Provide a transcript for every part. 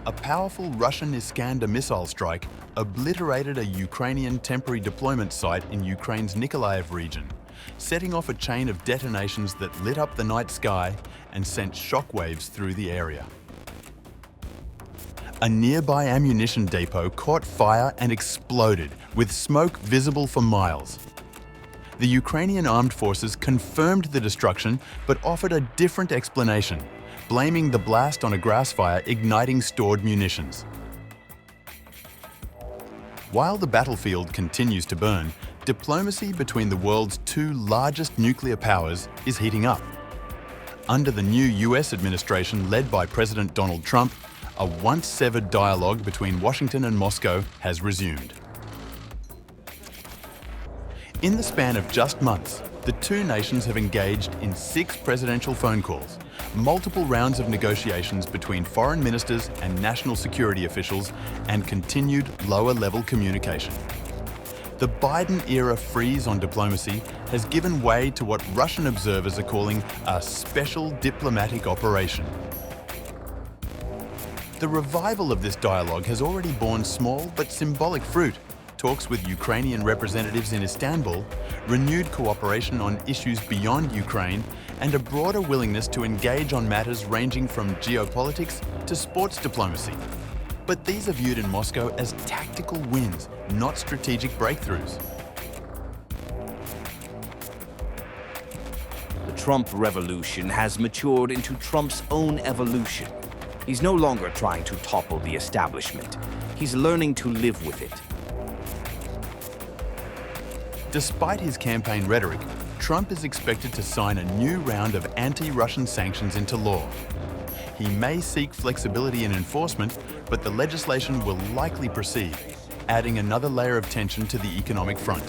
A powerful Russian Iskander missile strike obliterated a Ukrainian temporary deployment site in Ukraine's Nikolaev region, setting off a chain of detonations that lit up the night sky and sent shockwaves through the area. A nearby ammunition depot caught fire and exploded, with smoke visible for miles. The Ukrainian armed forces confirmed the destruction but offered a different explanation, blaming the blast on a grassfire igniting stored munitions. While the battlefield continues to burn, diplomacy between the world's two largest nuclear powers is heating up. Under the new US administration led by President Donald Trump, a once-severed dialogue between Washington and Moscow has resumed. In the span of just months, the two nations have engaged in 6 presidential phone calls, multiple rounds of negotiations between foreign ministers and national security officials, and continued lower-level communication. The Biden-era freeze on diplomacy has given way to what Russian observers are calling a special diplomatic operation. The revival of this dialogue has already borne small but symbolic fruit. Talks with Ukrainian representatives in Istanbul, renewed cooperation on issues beyond Ukraine, and a broader willingness to engage on matters ranging from geopolitics to sports diplomacy. But these are viewed in Moscow as tactical wins, not strategic breakthroughs. The Trump revolution has matured into Trump's own evolution. He's no longer trying to topple the establishment. He's learning to live with it. Despite his campaign rhetoric, Trump is expected to sign a new round of anti-Russian sanctions into law. He may seek flexibility in enforcement, but the legislation will likely proceed, adding another layer of tension to the economic front.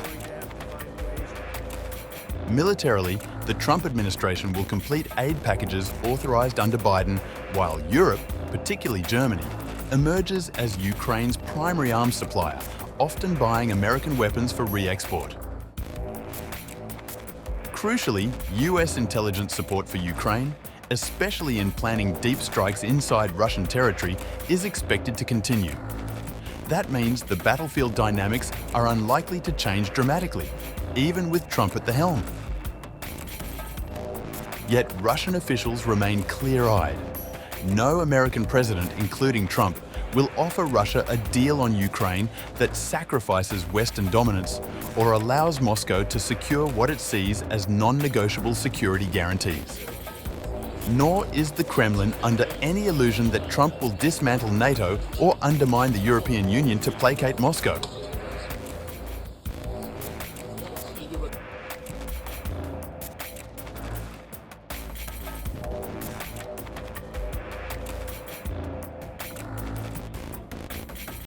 Militarily, the Trump administration will complete aid packages authorized under Biden, while Europe, particularly Germany, emerges as Ukraine's primary arms supplier, often buying American weapons for re-export. Crucially, US intelligence support for Ukraine, especially in planning deep strikes inside Russian territory, is expected to continue. That means the battlefield dynamics are unlikely to change dramatically, even with Trump at the helm. Yet Russian officials remain clear-eyed. No American president, including Trump, will offer Russia a deal on Ukraine that sacrifices Western dominance or allows Moscow to secure what it sees as non-negotiable security guarantees. Nor is the Kremlin under any illusion that Trump will dismantle NATO or undermine the European Union to placate Moscow.